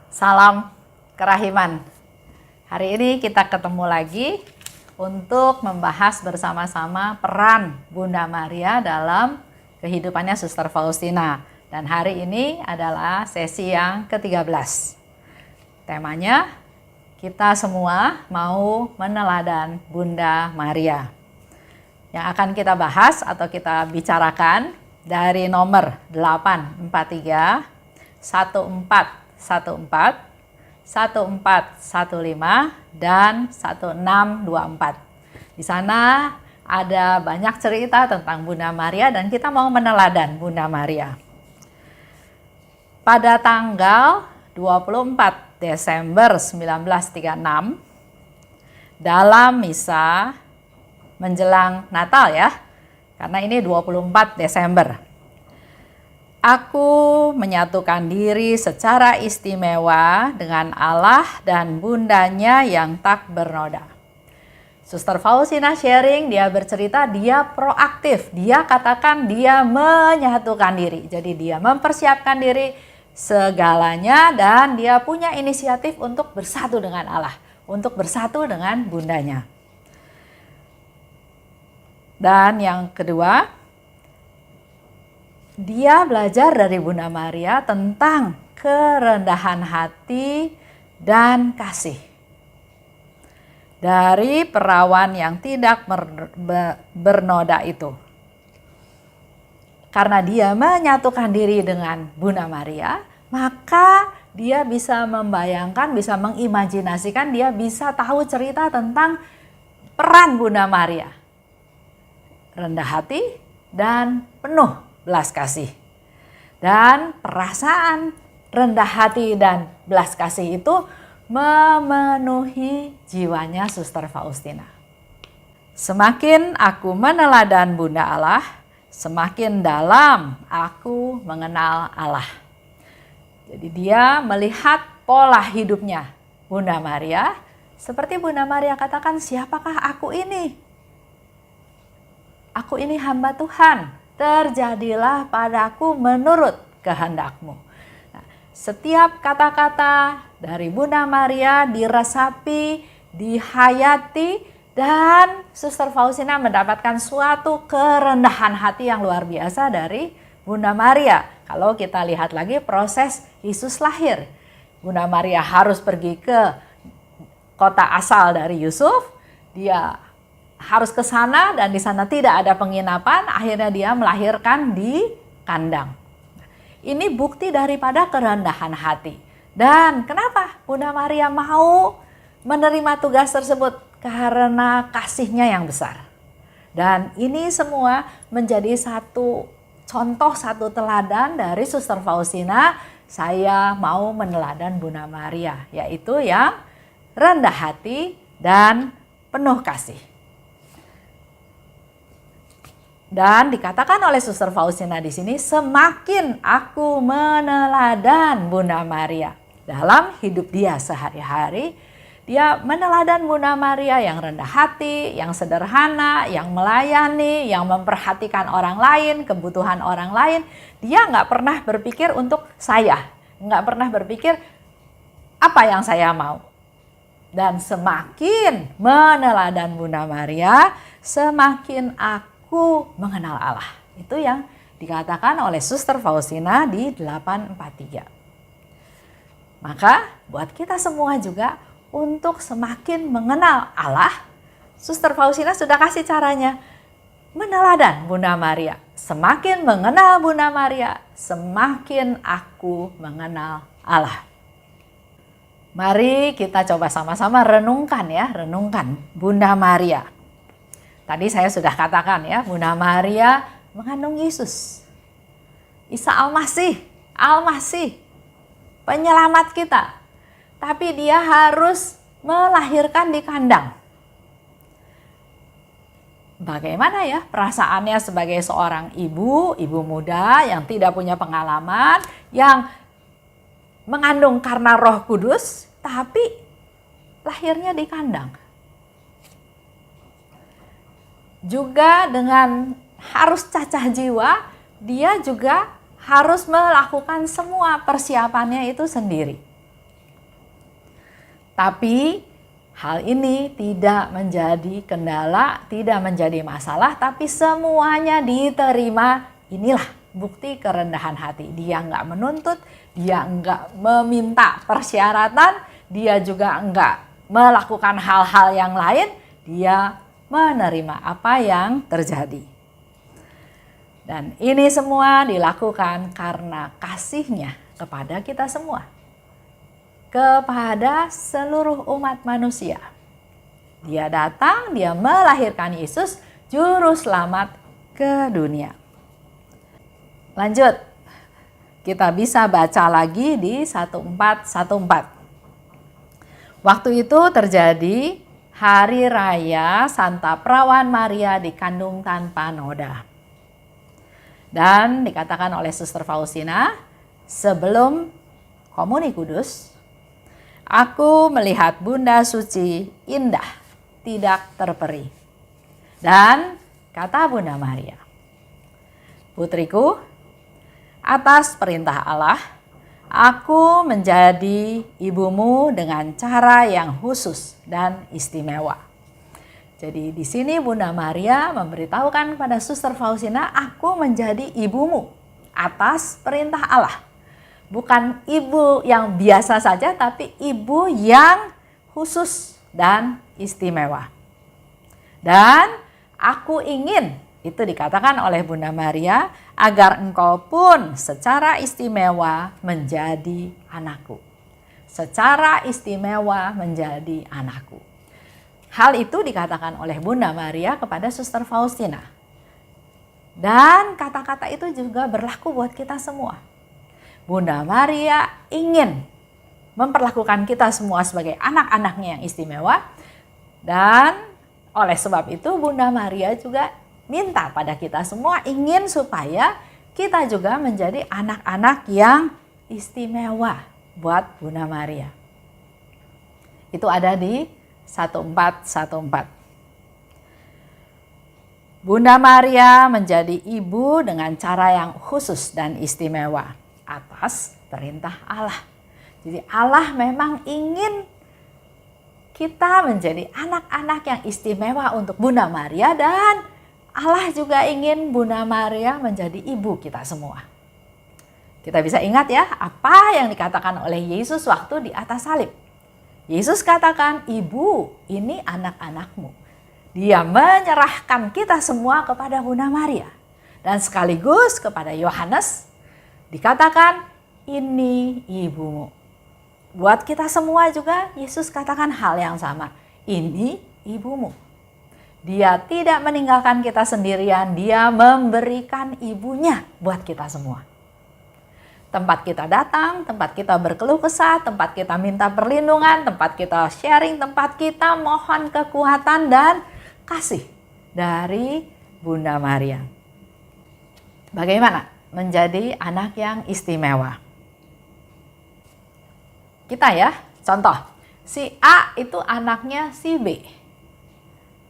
Salam kerahiman. Hari ini kita ketemu lagi untuk membahas bersama-sama peran Bunda Maria dalam kehidupannya Suster Faustina. Dan hari ini adalah sesi yang ke-13. Temanya, kita semua mau meneladan Bunda Maria. Yang akan kita bahas atau kita bicarakan dari nomor 843 1414, 1415, dan 1624. Di sana ada banyak cerita tentang Bunda Maria dan kita mau meneladan Bunda Maria. Pada tanggal 24 Desember 1936, dalam misa menjelang Natal ya, karena ini 24 Desember. Aku menyatukan diri secara istimewa dengan Allah dan bundanya yang tak bernoda. Suster Faustina sharing, dia bercerita, dia proaktif. Dia katakan dia menyatukan diri. Jadi dia mempersiapkan diri segalanya dan dia punya inisiatif untuk bersatu dengan Allah. Untuk bersatu dengan bundanya. Dan yang kedua, dia belajar dari Bunda Maria tentang kerendahan hati dan kasih. Dari perawan yang tidak bernoda itu. Karena dia menyatukan diri dengan Bunda Maria, maka dia bisa membayangkan, bisa mengimajinasikan, dia bisa tahu cerita tentang peran Bunda Maria. Rendah hati dan penuh belas kasih. Dan perasaan rendah hati dan belas kasih itu memenuhi jiwanya Suster Faustina. Semakin aku meneladan Bunda Allah, semakin dalam aku mengenal Allah. Jadi dia melihat pola hidupnya Bunda Maria, seperti Bunda Maria katakan, siapakah aku ini? Aku ini hamba Tuhan. Terjadilah padaku menurut kehendakmu. Nah, setiap kata-kata dari Bunda Maria diresapi, dihayati, dan Suster Faustina mendapatkan suatu kerendahan hati yang luar biasa dari Bunda Maria. Kalau kita lihat lagi proses Yesus lahir, Bunda Maria harus pergi ke kota asal dari Yusuf, dia harus ke sana dan di sana tidak ada penginapan, akhirnya dia melahirkan di kandang. Ini bukti daripada kerendahan hati. Dan kenapa Bunda Maria mau menerima tugas tersebut? Karena kasihnya yang besar. Dan ini semua menjadi satu contoh, satu teladan dari Suster Faustina. Saya mau meneladan Bunda Maria, yaitu yang rendah hati dan penuh kasih. Dan dikatakan oleh Suster Faustina di sini, semakin aku meneladan Bunda Maria dalam hidup dia sehari-hari, dia meneladan Bunda Maria yang rendah hati, yang sederhana, yang melayani, yang memperhatikan orang lain, kebutuhan orang lain. Dia nggak pernah berpikir untuk saya, nggak pernah berpikir apa yang saya mau. Dan semakin meneladan Bunda Maria, semakin aku mengenal Allah. Itu yang dikatakan oleh Suster Faustina di 843. Maka buat kita semua juga untuk semakin mengenal Allah, Suster Faustina sudah kasih caranya. Meneladan Bunda Maria. Semakin mengenal Bunda Maria, semakin aku mengenal Allah. Mari kita coba sama-sama renungkan ya, renungkan Bunda Maria. Tadi saya sudah katakan ya, Bunda Maria mengandung Yesus. Isa Al-Masih, penyelamat kita. Tapi dia harus melahirkan di kandang. Bagaimana ya perasaannya sebagai seorang ibu muda yang tidak punya pengalaman, yang mengandung karena Roh Kudus, tapi lahirnya di kandang. Juga dengan harus cacah jiwa, dia juga harus melakukan semua persiapannya itu sendiri. Tapi hal ini tidak menjadi kendala, tidak menjadi masalah, tapi semuanya diterima. Inilah bukti kerendahan hati. Dia nggak menuntut, dia nggak meminta persyaratan, dia juga nggak melakukan hal-hal yang lain, dia menerima apa yang terjadi. Dan ini semua dilakukan karena kasihnya kepada kita semua, kepada seluruh umat manusia. Dia datang, dia melahirkan Yesus, juru selamat ke dunia. Lanjut, kita bisa baca lagi di 1414. Waktu itu terjadi hari raya Santa Perawan Maria dikandung tanpa noda. Dan dikatakan oleh Suster Faustina, sebelum Komuni Kudus, aku melihat Bunda Suci indah, tidak terperi. Dan kata Bunda Maria, putriku, atas perintah Allah, aku menjadi ibumu dengan cara yang khusus dan istimewa. Jadi di sini Bunda Maria memberitahukan pada Suster Faustina, aku menjadi ibumu atas perintah Allah. Bukan ibu yang biasa saja, tapi ibu yang khusus dan istimewa. Dan aku ingin, itu dikatakan oleh Bunda Maria, agar engkau pun secara istimewa menjadi anakku. Secara istimewa menjadi anakku. Hal itu dikatakan oleh Bunda Maria kepada Suster Faustina. Dan kata-kata itu juga berlaku buat kita semua. Bunda Maria ingin memperlakukan kita semua sebagai anak-anaknya yang istimewa. Dan oleh sebab itu Bunda Maria juga minta pada kita semua, ingin supaya kita juga menjadi anak-anak yang istimewa buat Bunda Maria. Itu ada di 1414. Bunda Maria menjadi ibu dengan cara yang khusus dan istimewa atas perintah Allah. Jadi Allah memang ingin kita menjadi anak-anak yang istimewa untuk Bunda Maria, dan Allah juga ingin Bunda Maria menjadi ibu kita semua. Kita bisa ingat ya apa yang dikatakan oleh Yesus waktu di atas salib. Yesus katakan, ibu, ini anak-anakmu. Dia menyerahkan kita semua kepada Bunda Maria. Dan sekaligus kepada Yohanes dikatakan, ini ibumu. Buat kita semua juga Yesus katakan hal yang sama. Ini ibumu. Dia tidak meninggalkan kita sendirian, dia memberikan ibunya buat kita semua. Tempat kita datang, tempat kita berkeluh kesah, tempat kita minta perlindungan, tempat kita sharing, tempat kita mohon kekuatan dan kasih dari Bunda Maria. Bagaimana menjadi anak yang istimewa? Kita ya, contoh, si A itu anaknya si B.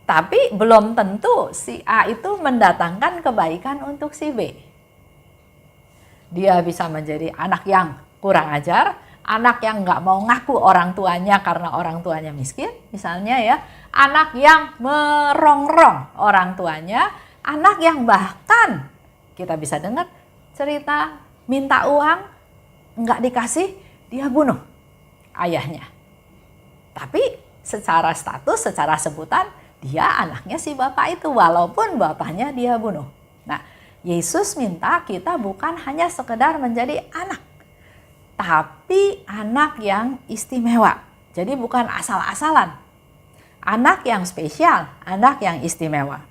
Tapi belum tentu si A itu mendatangkan kebaikan untuk si B. Dia bisa menjadi anak yang kurang ajar, anak yang nggak mau ngaku orang tuanya karena orang tuanya miskin, misalnya ya, anak yang merongrong orang tuanya, anak yang bahkan kita bisa dengar cerita minta uang, nggak dikasih, dia bunuh ayahnya. Tapi secara status, secara sebutan, dia anaknya si bapak itu, walaupun bapaknya dia bunuh. Nah, Yesus minta kita bukan hanya sekedar menjadi anak, tapi anak yang istimewa. Jadi bukan asal-asalan. Anak yang spesial, anak yang istimewa.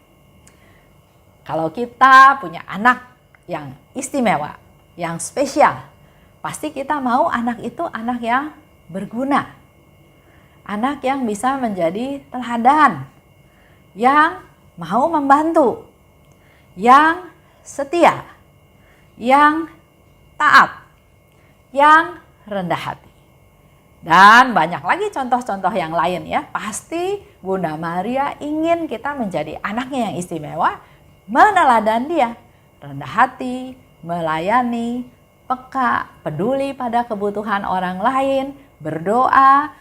Kalau kita punya anak yang istimewa, yang spesial, pasti kita mau anak itu anak yang berguna. Anak yang bisa menjadi teladan, yang mau membantu, yang setia, yang taat, yang rendah hati. Dan banyak lagi contoh-contoh yang lain ya. Pasti Bunda Maria ingin kita menjadi anaknya yang istimewa, meneladan dia, rendah hati, melayani, peka, peduli pada kebutuhan orang lain, berdoa,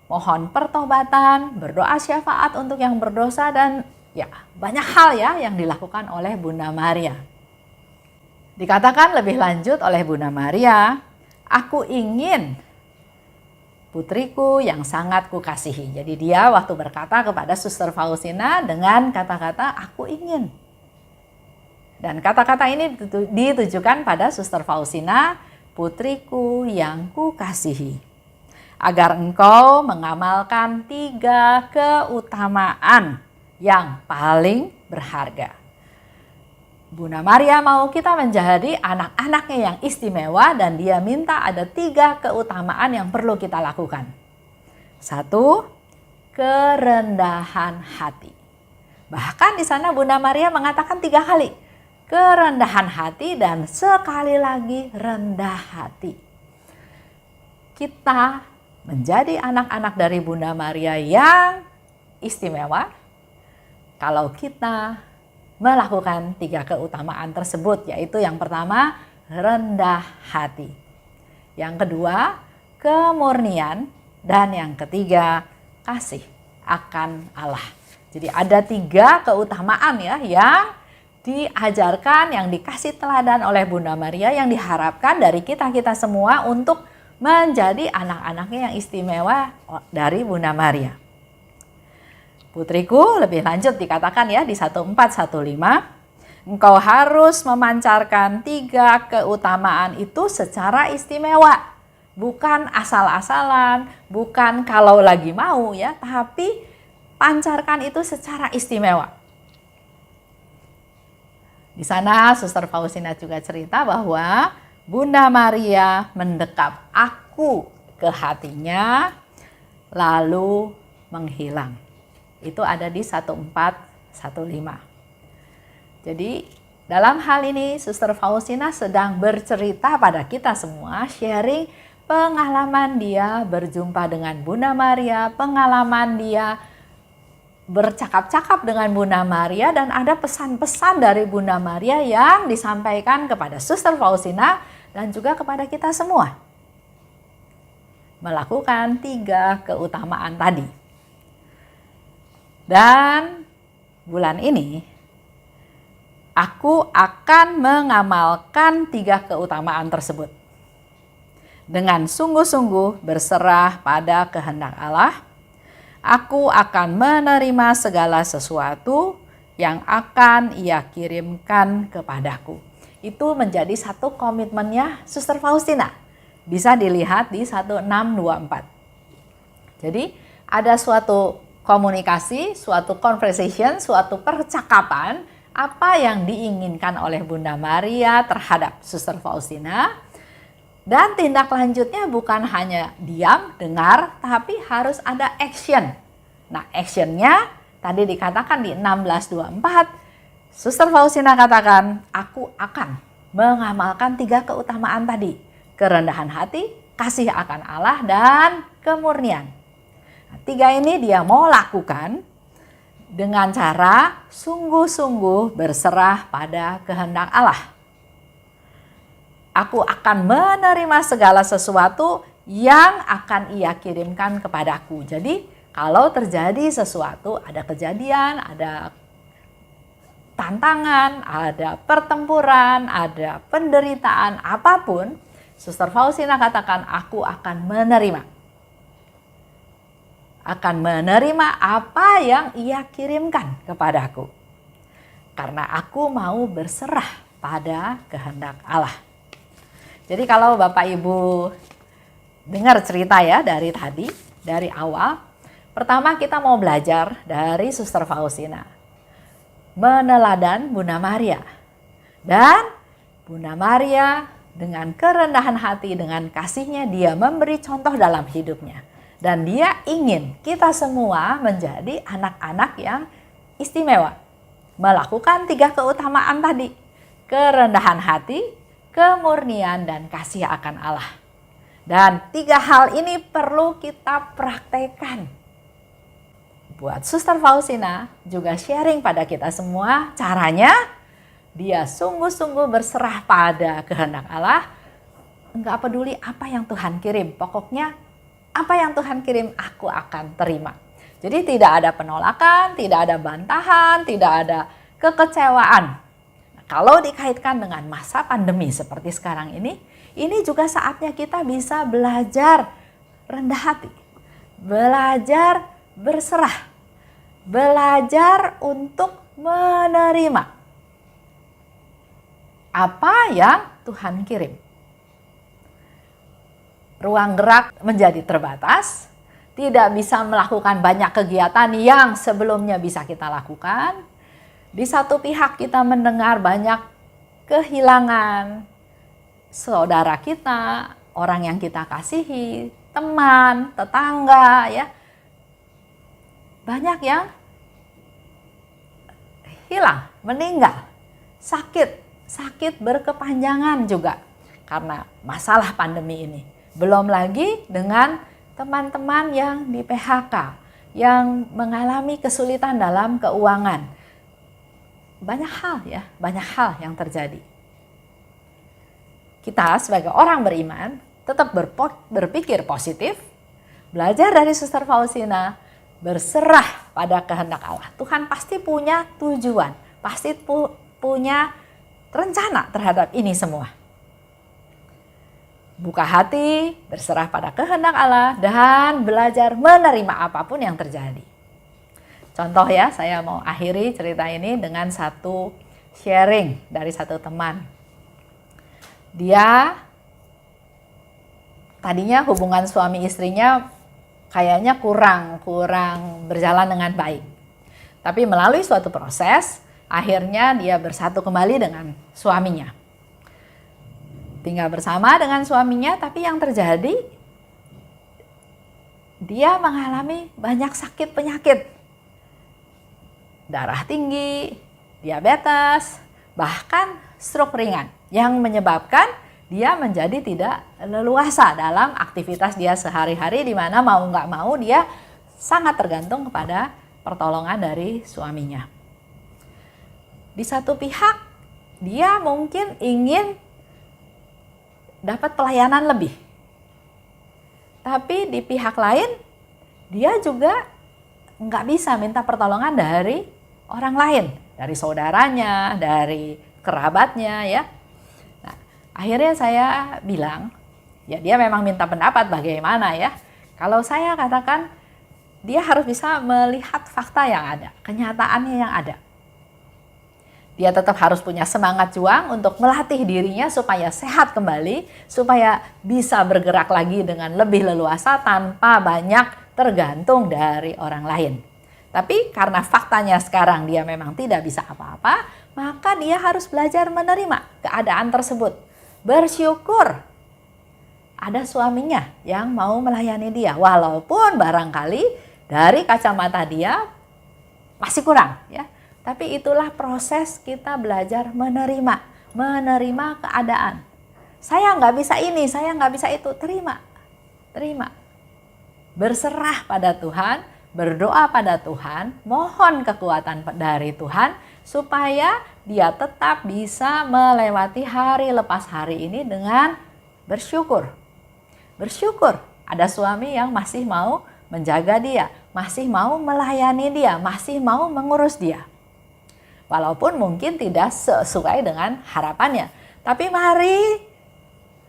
mohon pertobatan, berdoa syafaat untuk yang berdosa, dan ya banyak hal ya yang dilakukan oleh Bunda Maria. Dikatakan lebih lanjut oleh Bunda Maria, aku ingin putriku yang sangat kukasihi. Jadi dia waktu berkata kepada Suster Faustina dengan kata-kata aku ingin. Dan kata-kata ini ditujukan pada Suster Faustina, putriku yang kukasihi. Agar engkau mengamalkan 3 keutamaan yang paling berharga. Bunda Maria mau kita menjadi anak-anaknya yang istimewa, dan dia minta ada 3 keutamaan yang perlu kita lakukan. 1, kerendahan hati. Bahkan di sana Bunda Maria mengatakan 3 kali, kerendahan hati dan sekali lagi rendah hati. Kita menjadi anak-anak dari Bunda Maria yang istimewa kalau kita melakukan 3 keutamaan tersebut, yaitu yang pertama rendah hati, yang kedua kemurnian, dan yang ketiga kasih akan Allah. Jadi ada 3 keutamaan ya yang diajarkan, yang dikasih teladan oleh Bunda Maria, yang diharapkan dari kita semua untuk menjadi anak-anaknya yang istimewa dari Bunda Maria. Putriku, lebih lanjut dikatakan ya di 1415, engkau harus memancarkan 3 keutamaan itu secara istimewa. Bukan asal-asalan, bukan kalau lagi mau ya, tapi pancarkan itu secara istimewa. Di sana Suster Faustina juga cerita bahwa Bunda Maria mendekap aku ke hatinya lalu menghilang. Itu ada di 1415. Jadi dalam hal ini Suster Faustina sedang bercerita pada kita semua, sharing pengalaman dia berjumpa dengan Bunda Maria, pengalaman dia bercakap-cakap dengan Bunda Maria, dan ada pesan-pesan dari Bunda Maria yang disampaikan kepada Suster Faustina dan juga kepada kita semua. Melakukan 3 keutamaan tadi. Dan bulan ini aku akan mengamalkan 3 keutamaan tersebut. Dengan sungguh-sungguh berserah pada kehendak Allah, aku akan menerima segala sesuatu yang akan Ia kirimkan kepadaku. Itu menjadi satu komitmennya Suster Faustina. Bisa dilihat di 1624. Jadi ada suatu komunikasi, suatu conversation, suatu percakapan apa yang diinginkan oleh Bunda Maria terhadap Suster Faustina. Dan tindak lanjutnya bukan hanya diam, dengar, tapi harus ada action. Nah, actionnya tadi dikatakan di 1624, Suster Faustina katakan, aku akan mengamalkan 3 keutamaan tadi. Kerendahan hati, kasih akan Allah, dan kemurnian. Nah, 3 ini dia mau lakukan dengan cara sungguh-sungguh berserah pada kehendak Allah. Aku akan menerima segala sesuatu yang akan Ia kirimkan kepadaku. Jadi kalau terjadi sesuatu, ada kejadian, ada tantangan, ada pertempuran, ada penderitaan, apapun, Suster Faustina katakan aku akan menerima. Akan menerima apa yang Ia kirimkan kepadaku. Karena aku mau berserah pada kehendak Allah. Jadi kalau Bapak Ibu dengar cerita ya dari tadi, dari awal, pertama kita mau belajar dari Suster Faustina. Meneladan Bunda Maria. Dan Bunda Maria dengan kerendahan hati, dengan kasihnya dia memberi contoh dalam hidupnya. Dan dia ingin kita semua menjadi anak-anak yang istimewa. Melakukan 3 keutamaan tadi. Kerendahan hati, kemurnian, dan kasih akan Allah. Dan 3 hal ini perlu kita praktekkan. Buat Suster Faustina juga sharing pada kita semua caranya. Dia sungguh-sungguh berserah pada kehendak Allah. Enggak peduli apa yang Tuhan kirim. Pokoknya apa yang Tuhan kirim aku akan terima. Jadi tidak ada penolakan, tidak ada bantahan, tidak ada kekecewaan. Nah, kalau dikaitkan dengan masa pandemi seperti sekarang ini juga saatnya kita bisa belajar rendah hati, belajar berserah, belajar untuk menerima apa yang Tuhan kirim. Ruang gerak menjadi terbatas, tidak bisa melakukan banyak kegiatan yang sebelumnya bisa kita lakukan. Di satu pihak kita mendengar banyak kehilangan saudara kita, orang yang kita kasihi, teman, tetangga, ya. Banyak yang hilang, meninggal, sakit berkepanjangan juga karena masalah pandemi ini. Belum lagi dengan teman-teman yang di PHK, yang mengalami kesulitan dalam keuangan. Banyak hal yang terjadi. Kita sebagai orang beriman tetap berpikir positif, belajar dari Suster Faustina, berserah pada kehendak Allah. Tuhan pasti punya tujuan, pasti punya rencana terhadap ini semua. Buka hati, berserah pada kehendak Allah, dan belajar menerima apapun yang terjadi. Contoh ya, saya mau akhiri cerita ini dengan satu sharing dari satu teman. Dia tadinya hubungan suami istrinya kayaknya kurang berjalan dengan baik. Tapi melalui suatu proses, akhirnya dia bersatu kembali dengan suaminya. Tinggal bersama dengan suaminya, tapi yang terjadi dia mengalami banyak sakit penyakit. Darah tinggi, diabetes, bahkan stroke ringan yang menyebabkan dia menjadi tidak leluasa dalam aktivitas dia sehari-hari, di mana mau nggak mau dia sangat tergantung kepada pertolongan dari suaminya. Di satu pihak dia mungkin ingin dapat pelayanan lebih, tapi di pihak lain dia juga nggak bisa minta pertolongan dari orang lain, dari saudaranya, dari kerabatnya, ya. Nah, akhirnya saya bilang, ya dia memang minta pendapat bagaimana ya. Kalau saya katakan dia harus bisa melihat fakta yang ada, kenyataannya yang ada. Dia tetap harus punya semangat juang untuk melatih dirinya supaya sehat kembali, supaya bisa bergerak lagi dengan lebih leluasa tanpa banyak tergantung dari orang lain. Tapi karena faktanya sekarang dia memang tidak bisa apa-apa, maka dia harus belajar menerima keadaan tersebut. Bersyukur ada suaminya yang mau melayani dia, walaupun barangkali dari kacamata dia masih kurang, ya. Tapi itulah proses kita belajar menerima keadaan. Saya nggak bisa ini, saya nggak bisa itu, terima. Berserah pada Tuhan, berdoa pada Tuhan, mohon kekuatan dari Tuhan, supaya dia tetap bisa melewati hari lepas hari ini dengan bersyukur. Bersyukur ada suami yang masih mau menjaga dia, masih mau melayani dia, masih mau mengurus dia. Walaupun mungkin tidak sesuai dengan harapannya. Tapi mari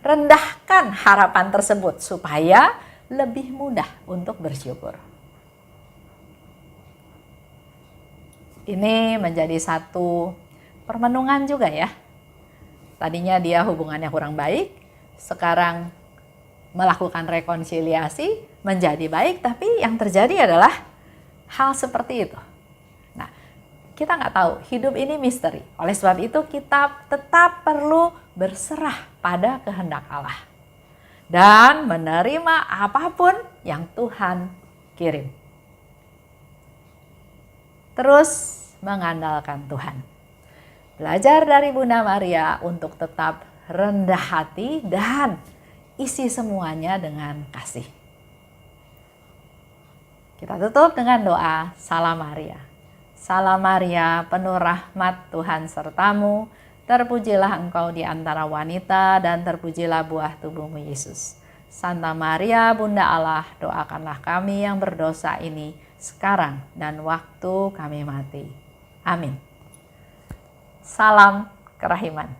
rendahkan harapan tersebut supaya lebih mudah untuk bersyukur. Ini menjadi satu permenungan juga ya. Tadinya dia hubungannya kurang baik, sekarang melakukan rekonsiliasi menjadi baik, tapi yang terjadi adalah hal seperti itu. Kita nggak tahu, hidup ini misteri. Oleh sebab itu kita tetap perlu berserah pada kehendak Allah. Dan menerima apapun yang Tuhan kirim. Terus mengandalkan Tuhan. Belajar dari Bunda Maria untuk tetap rendah hati dan isi semuanya dengan kasih. Kita tutup dengan doa Salam Maria. Salam Maria, penuh rahmat Tuhan sertamu, terpujilah engkau di antara wanita dan terpujilah buah tubuhmu Yesus. Santa Maria Bunda Allah, doakanlah kami yang berdosa ini sekarang dan waktu kami mati. Amin. Salam kerahiman.